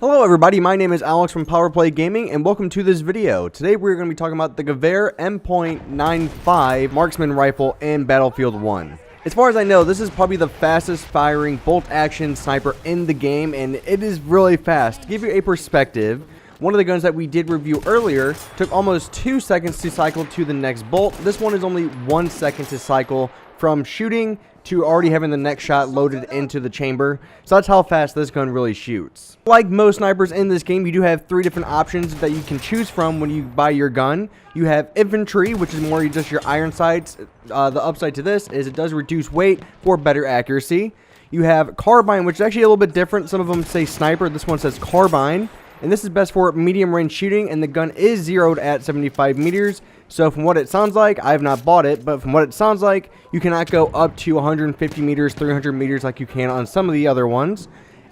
Hello everybody, my name is Alex from PowerPlay Gaming and welcome to this video. Today we're going to be talking about the GEWHER M.95 marksman rifle in Battlefield 1. As far as I know, this is probably the fastest firing bolt action sniper in the game, and it is really fast. To give you a perspective, one of the guns that we did review earlier took almost 2 seconds to cycle to the next bolt. This one is only 1 second to cycle from shooting to already having the next shot loaded into the chamber. So that's how fast this gun really shoots. Like most snipers in this game, you do have 3 different options that you can choose from when you buy your gun. You have infantry, which is more just your iron sights. The upside to this is it does reduce weight for better accuracy. You have carbine, which is actually a little bit different. Some of them say sniper. This one says carbine. And this is best for medium range shooting, and the gun is zeroed at 75 meters. So from what it sounds like, I have not bought it, but from what it sounds like, you cannot go up to 150 meters, 300 meters like you can on some of the other ones.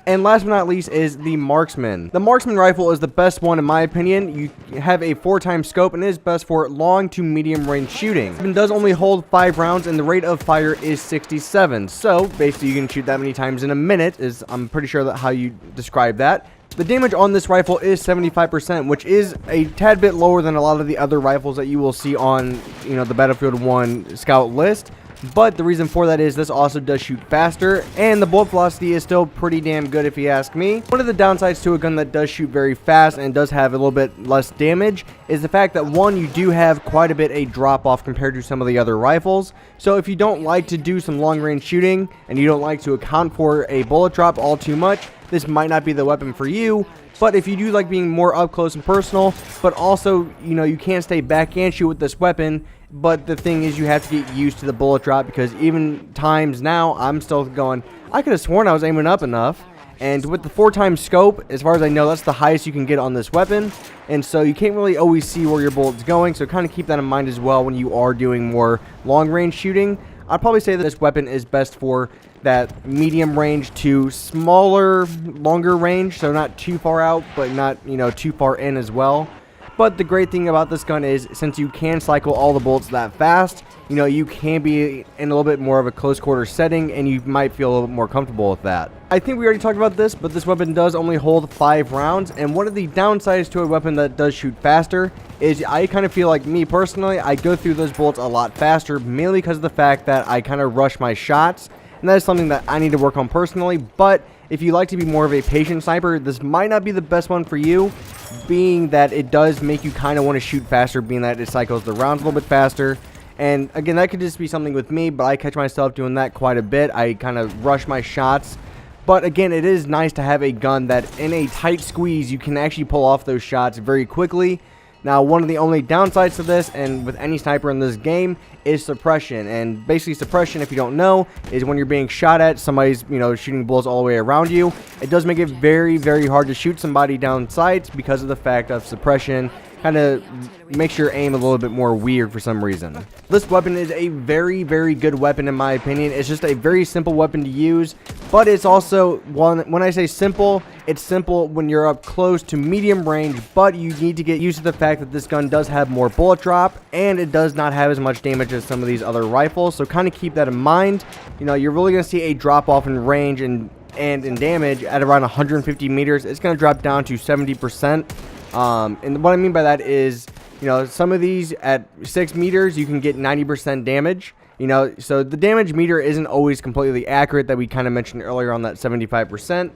And last but not least is the marksman. The marksman rifle is the best one in my opinion. You have a 4x scope and it is best for long to medium range shooting. It does only hold 5 rounds and the rate of fire is 67. So basically you can shoot that many times in a minute, is I'm pretty sure that how you describe that. The damage on this rifle is 75%, which is a tad bit lower than a lot of the other rifles that you will see on, the Battlefield 1 scout list. But the reason for that is this also does shoot faster, and the bullet velocity is still pretty damn good if you ask me. One of the downsides to a gun that does shoot very fast and does have a little bit less damage is the fact that, one, you do have quite a bit a drop off compared to some of the other rifles. So if you don't like to do some long range shooting and you don't like to account for a bullet drop all too much, this might not be the weapon for you. But if you do like being more up close and personal, but also, you can't stay back and shoot with this weapon. But the thing is, you have to get used to the bullet drop, because even times now, I'm still going, I could have sworn I was aiming up enough. And with the 4x scope, as far as I know, that's the highest you can get on this weapon. And so you can't really always see where your bullet's going. So kind of keep that in mind as well when you are doing more long range shooting. I'd probably say that this weapon is best for that medium range to smaller, longer range. So not too far out, but not, too far in as well. But the great thing about this gun is, since you can cycle all the bullets that fast, you can be in a little bit more of a close quarter setting, and you might feel a little bit more comfortable with that. I think we already talked about this, but this weapon does only hold 5 rounds, and one of the downsides to a weapon that does shoot faster is I kind of feel like, me personally, I go through those bullets a lot faster, mainly because of the fact that I kind of rush my shots, and that is something that I need to work on personally. But if you like to be more of a patient sniper, this might not be the best one for you, being that it does make you kind of want to shoot faster, being that it cycles the rounds a little bit faster. And again, that could just be something with me, but I catch myself doing that quite a bit. I kind of rush my shots. But again, it is nice to have a gun that in a tight squeeze, you can actually pull off those shots very quickly. Now, one of the only downsides to this, and with any sniper in this game, is suppression. And basically, suppression, if you don't know, is when you're being shot at, somebody's, shooting bullets all the way around you. It does make it very, very hard to shoot somebody down sights because of the fact of suppression. Kind of makes your aim a little bit more weird for some reason. This weapon is a very, very good weapon in my opinion. It's just a very simple weapon to use, but it's also, when I say simple, it's simple when you're up close to medium range, but you need to get used to the fact that this gun does have more bullet drop, and it does not have as much damage as some of these other rifles, so kind of keep that in mind. You're really going to see a drop off in range and in damage at around 150 meters. It's going to drop down to 70%. And what I mean by that is, some of these at 6 meters, you can get 90% damage, so the damage meter isn't always completely accurate, that we kind of mentioned earlier on that 75%.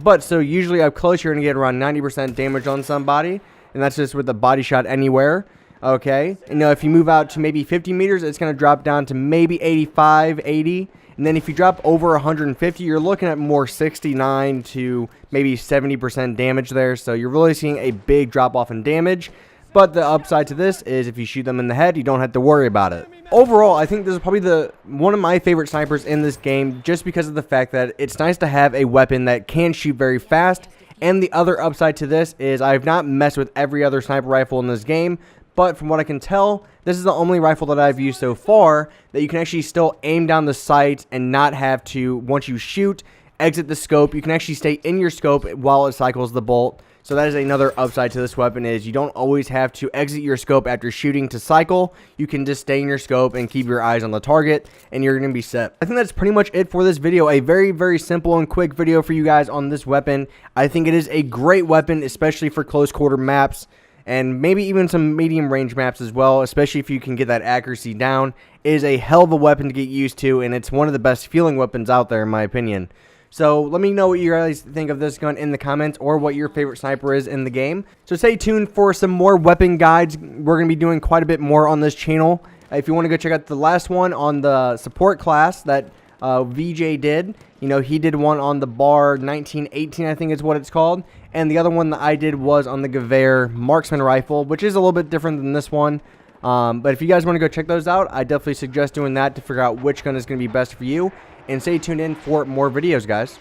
But so usually up close, you're going to get around 90% damage on somebody, and that's just with a body shot anywhere. Okay. And if you move out to maybe 50 meters, it's going to drop down to maybe 85, 80. And then if you drop over 150, you're looking at more 69 to maybe 70% damage there. So you're really seeing a big drop off in damage. But the upside to this is if you shoot them in the head, you don't have to worry about it. Overall, I think this is probably one of my favorite snipers in this game, just because of the fact that it's nice to have a weapon that can shoot very fast. And the other upside to this is I've not messed with every other sniper rifle in this game, but from what I can tell, this is the only rifle that I've used so far that you can actually still aim down the sights and not have to, once you shoot, exit the scope. You can actually stay in your scope while it cycles the bolt. So that is another upside to this weapon, is you don't always have to exit your scope after shooting to cycle. You can just stay in your scope and keep your eyes on the target, and you're going to be set. I think that's pretty much it for this video. A very, very simple and quick video for you guys on this weapon. I think it is a great weapon, especially for close quarter maps, and maybe even some medium range maps as well, especially if you can get that accuracy down. It is a hell of a weapon to get used to, and it's one of the best feeling weapons out there in my opinion. So let me know what you guys think of this gun in the comments, or what your favorite sniper is in the game. So stay tuned for some more weapon guides. We're going to be doing quite a bit more on this channel. If you want to go check out the last one on the support class that VJ did, you know, he did one on the BAR 1918, I think is what it's called. And the other one that I did was on the GEWHER marksman rifle, which is a little bit different than this one. But if you guys want to go check those out, I definitely suggest doing that to figure out which gun is going to be best for you. And stay tuned in for more videos, guys.